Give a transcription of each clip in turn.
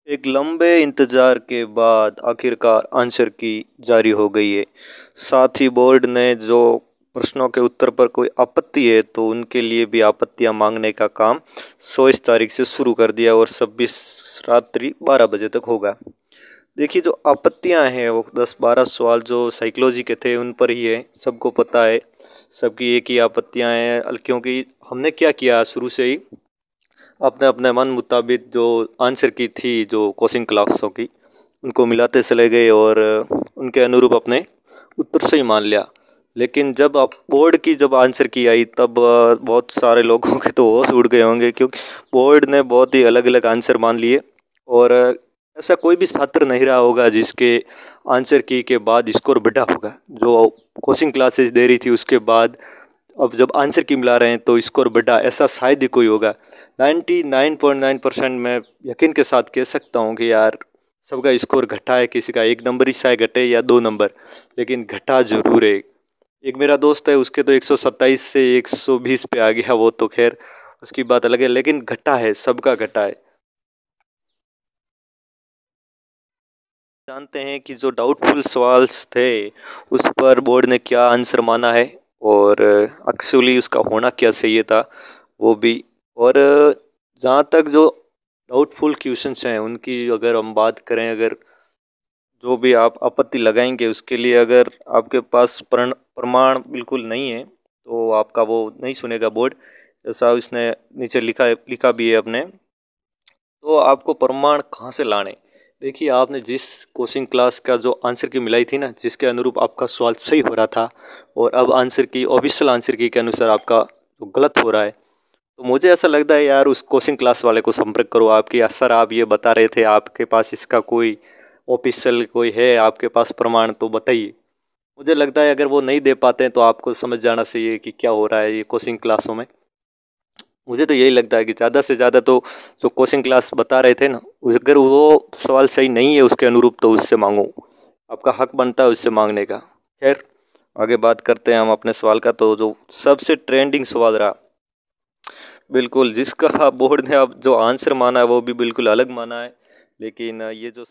एक लंबे इंतजार के बाद आखिरकार आंसर की जारी हो गई है। साथ ही बोर्ड ने जो प्रश्नों के उत्तर पर कोई आपत्ति है तो उनके लिए भी आपत्तियां मांगने का काम 24 तारीख से शुरू कर दिया और 26 रात्रि 12 बजे तक होगा। देखिए जो आपत्तियां हैं वो 10-12 सवाल जो साइकोलॉजी के थे उन पर ही है, सबको पता है। सबकी एक ही आपत्तियां हैं क्योंकि हमने क्या किया शुरू से ही अपने अपने मन मुताबिक जो आंसर की थी जो कोचिंग क्लासों की उनको मिलाते चले गए और उनके अनुरूप अपने उत्तर सही मान लिया। लेकिन जब आप बोर्ड की जब आंसर की आई तब बहुत सारे लोगों के तो होश उड़ गए होंगे क्योंकि बोर्ड ने बहुत ही अलग अलग आंसर मान लिए। और ऐसा कोई भी छात्र नहीं रहा होगा जिसके आंसर की के बाद स्कोर बढ़ा होगा। जो कोचिंग क्लासेस दे रही थी उसके बाद अब जब आंसर की मिला रहे हैं तो स्कोर बढ़ा, ऐसा शायद ही कोई होगा। 99.9% मैं यकीन के साथ कह सकता हूँ कि यार सबका स्कोर घटा है, किसी का एक नंबर ही शायद घटे या दो नंबर, लेकिन घटा जरूर है। एक मेरा दोस्त है उसके तो 127 से 120 पे आ गया, वो तो खैर उसकी बात अलग है, लेकिन घटा है, सबका घटा है। जानते हैं कि जो डाउटफुल सवाल थे उस पर बोर्ड ने क्या आंसर माना है और एक्चुअली उसका होना क्या चाहिए था वो भी। और जहाँ तक जो डाउटफुल क्वेश्चंस हैं उनकी अगर हम बात करें, अगर जो भी आप आपत्ति लगाएंगे उसके लिए अगर आपके पास प्रमाण बिल्कुल नहीं है तो आपका वो नहीं सुनेगा बोर्ड। जैसा उसने नीचे लिखा भी है अपने, तो आपको प्रमाण कहाँ से लाने। देखिए आपने जिस कोचिंग क्लास का जो आंसर की मिलाई थी ना, जिसके अनुरूप आपका सवाल सही हो रहा था और अब आंसर की ऑफिशियल आंसर की के अनुसार आपका जो गलत हो रहा है, तो मुझे ऐसा लगता है यार उस कोचिंग क्लास वाले को संपर्क करो। आपकी सर आप ये बता रहे थे, आपके पास इसका कोई ऑफिशियल कोई है आपके पास प्रमाण तो बताइए। मुझे लगता है अगर वो नहीं दे पाते हैं तो आपको समझ जाना चाहिए कि क्या हो रहा है ये कोचिंग क्लासों में। मुझे तो यही लगता है कि ज़्यादा से ज़्यादा तो जो कोचिंग क्लास बता रहे थे ना, अगर वो सवाल सही नहीं है उसके अनुरूप तो उससे मांगो, आपका हक बनता है उससे मांगने का। खैर आगे बात करते हैं हम अपने सवाल का। तो जो सबसे ट्रेंडिंग सवाल रहा, बिल्कुल जिसका बोर्ड ने अब जो आंसर माना है वो भी बिल्कुल अलग माना है। लेकिन ये जो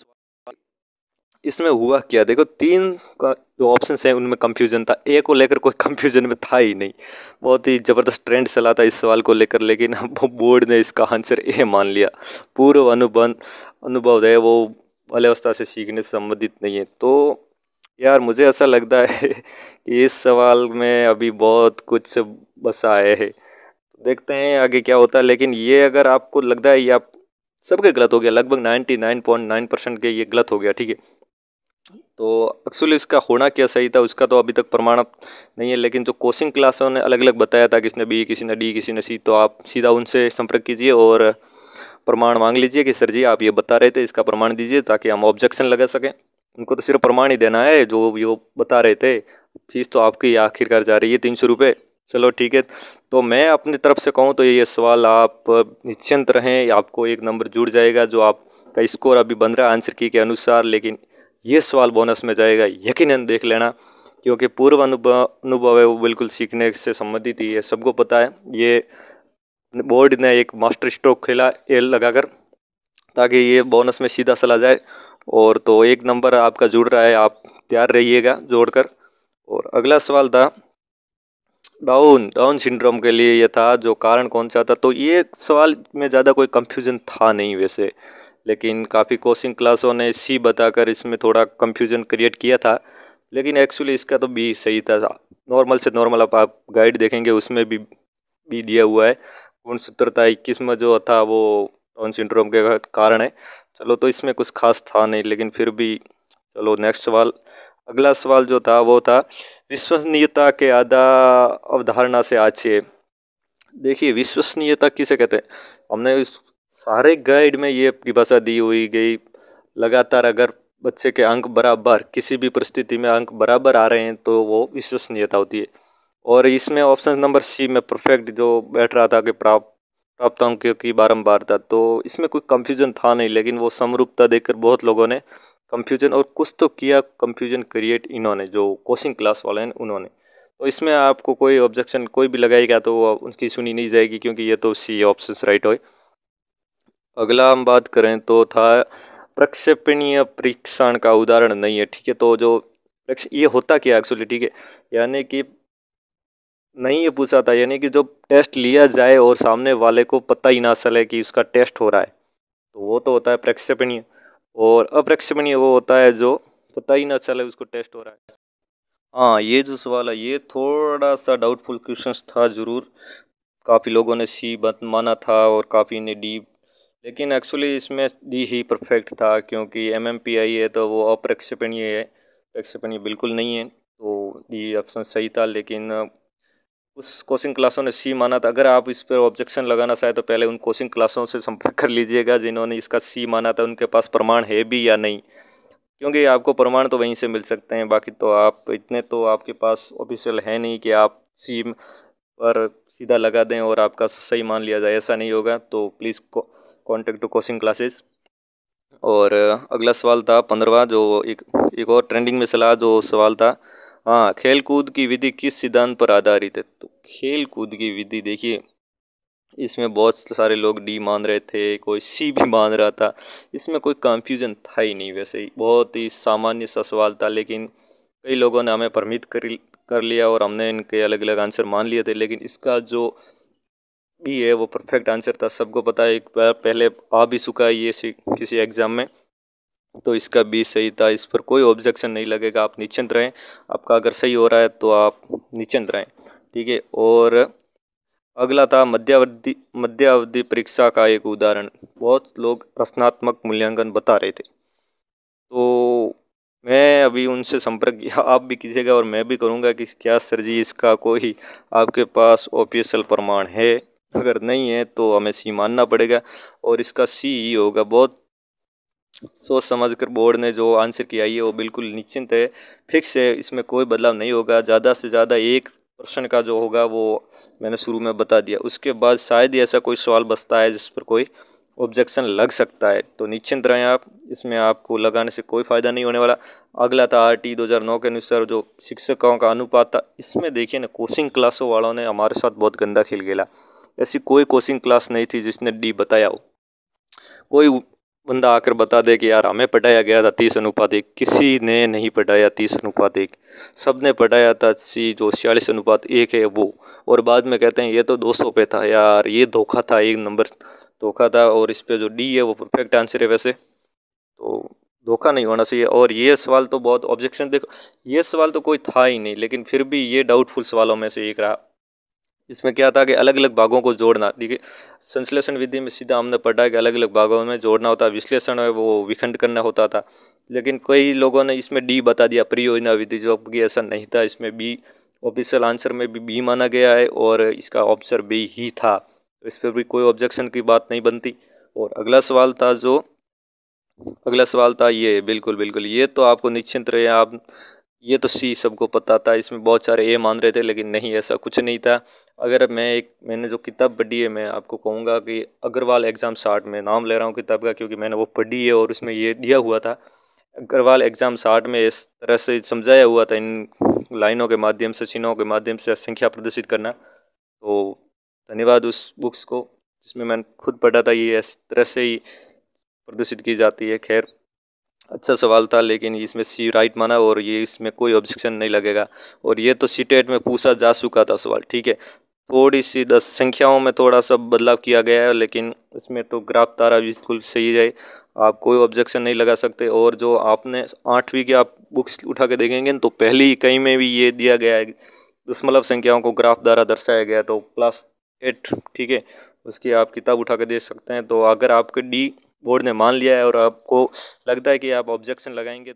इसमें हुआ क्या, देखो तीन का जो ऑप्शन है उनमें कंफ्यूजन था, ए को लेकर कोई कंफ्यूजन में था ही नहीं। बहुत ही ज़बरदस्त ट्रेंड चला था इस सवाल को लेकर, लेकिन अब बोर्ड ने इसका आंसर ए मान लिया। पूर्व अनुभव है वो बाल्यावस्था से सीखने से संबंधित नहीं है। तो यार मुझे ऐसा लगता है कि इस सवाल में अभी बहुत कुछ बसा है। देखते हैं आगे क्या होता है। लेकिन ये अगर आपको लगता है ये आप सबके गलत हो गया, लगभग 99.9% के ये गलत हो गया, ठीक है। तो एक्चुअली इसका होना क्या सही था उसका तो अभी तक प्रमाण नहीं है। लेकिन जो कोचिंग क्लासों ने अलग अलग बताया था, किसी ने बी, किसी ने डी, किसी ने सी, तो आप सीधा उनसे संपर्क कीजिए और प्रमाण मांग लीजिए कि सर जी आप ये बता रहे थे, इसका प्रमाण दीजिए, ताकि हम ऑब्जेक्शन लगा सकें। उनको तो सिर्फ प्रमाण ही देना है जो वो बता रहे थे। फीस तो आपकी आखिरकार जा रही है 300 रुपये। चलो ठीक है। तो मैं अपनी तरफ से कहूँ तो ये सवाल आप निश्चिंत रहें, आपको एक नंबर जुड़ जाएगा जो आपका स्कोर अभी बन रहा है आंसर की के अनुसार। लेकिन ये सवाल बोनस में जाएगा यकीनन, देख लेना, क्योंकि पूर्व अनुभव है वो बिल्कुल सीखने से संबंधित ही है, सबको पता है। ये बोर्ड ने एक मास्टर स्ट्रोक खेला एल लगाकर, ताकि ये बोनस में सीधा चला जाए। और तो एक नंबर आपका जुड़ रहा है, आप तैयार रहिएगा जोड़कर। और अगला सवाल था डाउन डाउन सिंड्रोम के लिए, ये था जो कारण कौन सा था। तो ये सवाल में ज़्यादा कोई कंफ्यूजन था नहीं वैसे, लेकिन काफ़ी कोचिंग क्लासों ने सी बताकर इसमें थोड़ा कंफ्यूजन क्रिएट किया था। लेकिन एक्चुअली इसका तो बी सही था। नॉर्मल से नॉर्मल आप गाइड देखेंगे उसमें भी दिया हुआ है। गुणसूत्रता 21 में जो था वो डाउन सिंड्रोम के कारण है। चलो तो इसमें कुछ खास था नहीं, लेकिन फिर भी चलो नेक्स्ट सवाल। अगला सवाल जो था वो था विश्वसनीयता के अवधारणा से आक्षेप। देखिए विश्वसनीयता किसे कहते हैं, हमने इस सारे गाइड में ये परिभाषा दी हुई गई। लगातार अगर बच्चे के अंक बराबर, किसी भी परिस्थिति में अंक बराबर आ रहे हैं तो वो विश्वसनीयता होती है। और इसमें ऑप्शन नंबर सी में परफेक्ट जो बैठ रहा था कि प्राप्त अंकों की बारंबारता, तो इसमें कोई कंफ्यूजन था नहीं। लेकिन वो समरूपता देखकर बहुत लोगों ने कंफ्यूजन और कुछ तो किया कंफ्यूजन क्रिएट, इन्होंने जो कोचिंग क्लास वाले हैं उन्होंने। तो इसमें आपको कोई ऑब्जेक्शन कोई भी लगाएगा तो उनकी सुनी नहीं जाएगी, क्योंकि ये तो सी ऑप्शन राइट हो। अगला हम बात करें तो था प्रक्षेपणीय परीक्षण का उदाहरण नहीं है, ठीक है। तो जो ये होता क्या एक्चुअली, ठीक है, यानी कि नहीं, ये पूछा था यानी कि जो टेस्ट लिया जाए और सामने वाले को पता ही ना चले कि उसका टेस्ट हो रहा है, तो वो तो होता है प्रक्षेपणीय। और अप्रक्षेपणीय वो होता है जो पता ही ना चले उसको टेस्ट हो रहा है। हाँ, ये जो सवाल है ये थोड़ा सा डाउटफुल क्वेश्चन था जरूर। काफ़ी लोगों ने सी बत माना था और काफ़ी ने डी, लेकिन एक्चुअली इसमें डी ही परफेक्ट था, क्योंकि एम एम पी आई है तो वो अप्रक्षेपणीय है, प्रक्षेपणीय बिल्कुल नहीं है। तो डी ऑप्शन सही था, लेकिन उस कोचिंग क्लासों ने सी माना था। अगर आप इस पर ऑब्जेक्शन लगाना चाहे तो पहले उन कोचिंग क्लासों से संपर्क कर लीजिएगा जिन्होंने इसका सी माना था, उनके पास प्रमाण है भी या नहीं, क्योंकि आपको प्रमाण तो वहीं से मिल सकते हैं। बाकी तो आप इतने तो आपके पास ऑफिशियल है नहीं कि आप सी पर सीधा लगा दें और आपका सही मान लिया जाए, ऐसा नहीं होगा। तो please contact to coaching classes. और अगला सवाल था 15वां, जो एक और ट्रेंडिंग में चला जो सवाल था। हाँ, खेल कूद की विधि किस सिद्धांत पर आधारित है? तो खेल कूद की विधि देखिए, इसमें बहुत सारे लोग डी मान रहे थे, कोई सी भी मान रहा था। इसमें कोई कंफ्यूजन था ही नहीं, वैसे ही बहुत ही सामान्य सा सवाल था, लेकिन कई लोगों ने हमें भ्रमित कर लिया और हमने इनके अलग अलग आंसर मान लिए थे। लेकिन इसका जो बी है वो परफेक्ट आंसर था, सबको पता है, एक बार पहले आ भी चुका है ये किसी एग्जाम में। तो इसका बी सही था, इस पर कोई ऑब्जेक्शन नहीं लगेगा, आप निश्चिंत रहें। आपका अगर सही हो रहा है तो आप निश्चिंत रहें, ठीक है। और अगला था मध्यावधि परीक्षा का एक उदाहरण। बहुत लोग प्रश्नात्मक मूल्यांकन बता रहे थे, तो मैं अभी उनसे संपर्क किया, आप भी कीजिएगा और मैं भी करूँगा कि क्या सर जी इसका कोई आपके पास ऑफिशियल प्रमाण है? अगर नहीं है तो हमें सी मानना पड़ेगा और इसका सी ही होगा। बहुत सोच समझ कर बोर्ड ने जो आंसर किया है वो बिल्कुल निश्चिंत है, फिक्स है, इसमें कोई बदलाव नहीं होगा। ज़्यादा से ज़्यादा एक प्रश्न का जो होगा वो मैंने शुरू में बता दिया, उसके बाद शायद ही ऐसा कोई सवाल बचता है जिस पर कोई ऑब्जेक्शन लग सकता है। तो निश्चिंत रहें आप, इसमें आपको लगाने से कोई फ़ायदा नहीं होने वाला। अगला था RT 2009 के अनुसार जो शिक्षकों का अनुपात था। इसमें देखिए ना, कोचिंग क्लासों वालों ने हमारे साथ बहुत गंदा खेल खेला। ऐसी कोई कोचिंग क्लास नहीं थी जिसने डी बताया हो। कोई बंदा आकर बता दे कि यार हमें पढ़ाया गया था 30:1, किसी ने नहीं पढ़ाया 30:1। सब ने पढ़ाया था सी जो 46:1 है वो। और बाद में कहते हैं ये तो 200 पे था। यार ये धोखा था, एक नंबर धोखा था। और इस पे जो डी है वो परफेक्ट आंसर है वैसे, तो धोखा नहीं होना चाहिए। और ये सवाल तो बहुत ऑब्जेक्शन, देखो ये सवाल तो कोई था ही नहीं, लेकिन फिर भी ये डाउटफुल सवालों में से एक रहा। इसमें क्या था कि अलग अलग भागों को जोड़ना, ठीक है। संश्लेषण विधि में सीधा हमने पढ़ा कि अलग अलग भागों में जोड़ना होता है, विश्लेषण है वो विखंड करना होता था। लेकिन कई लोगों ने इसमें डी बता दिया, परियोजना विधि, जो कि ऐसा नहीं था। इसमें बी ऑफिशियल आंसर में भी बी माना गया है और इसका ऑप्शन बी ही था, तो इस पर भी कोई ऑब्जेक्शन की बात नहीं बनती। और अगला सवाल था ये, बिल्कुल बिल्कुल ये तो आपको निश्चिंत रहे आप, ये तो सी सबको पता था। इसमें बहुत सारे ए मान रहे थे, लेकिन नहीं, ऐसा कुछ नहीं था। अगर मैंने जो किताब पढ़ी है, मैं आपको कहूँगा कि अग्रवाल एग्ज़ाम 60 में, नाम ले रहा हूँ किताब का क्योंकि मैंने वो पढ़ी है और उसमें ये दिया हुआ था। अग्रवाल एग्ज़ाम 60 में इस तरह से समझाया हुआ था, इन लाइनों के माध्यम से, चिन्हों के माध्यम से संख्या प्रदर्शित करना। तो धन्यवाद उस बुक्स को जिसमें मैंने खुद पढ़ा था, ये इस तरह से ही प्रदर्शित की जाती है। खैर, अच्छा सवाल था, लेकिन इसमें सी राइट माना और ये इसमें कोई ऑब्जेक्शन नहीं लगेगा। और ये तो सीटेट में पूछा जा चुका था सवाल, ठीक है। थोड़ी सी 10 संख्याओं में थोड़ा सा बदलाव किया गया है, लेकिन इसमें तो ग्राफ तारा बिल्कुल सही है, आप कोई ऑब्जेक्शन नहीं लगा सकते। और जो आपने 8वीं की आप बुक्स उठा के देखेंगे तो पहली कहीं में भी ये दिया गया है, दशमलव संख्याओं को ग्राफ द्वारा दर्शाया गया, तो +8, ठीक है। उसकी आप किताब उठा के देख सकते हैं। तो अगर आपके डी बोर्ड ने मान लिया है और आपको लगता है कि आप ऑब्जेक्शन लगाएंगे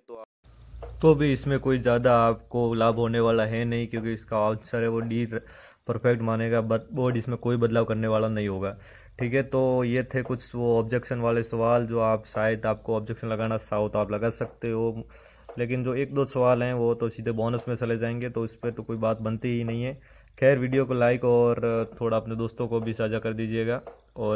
तो भी इसमें कोई ज़्यादा आपको लाभ होने वाला है नहीं, क्योंकि इसका आंसर है वो डी परफेक्ट मानेगा। बोर्ड इसमें कोई बदलाव करने वाला नहीं होगा, ठीक है। तो ये थे कुछ वो ऑब्जेक्शन वाले सवाल जो आप शायद आपको ऑब्जेक्शन लगाना चाहो तो आप लगा सकते हो, लेकिन जो एक दो सवाल हैं वो तो सीधे बोनस में चले जाएंगे, तो इस पर तो कोई बात बनती ही नहीं है। खैर, वीडियो को लाइक और थोड़ा अपने दोस्तों को भी साझा कर दीजिएगा। और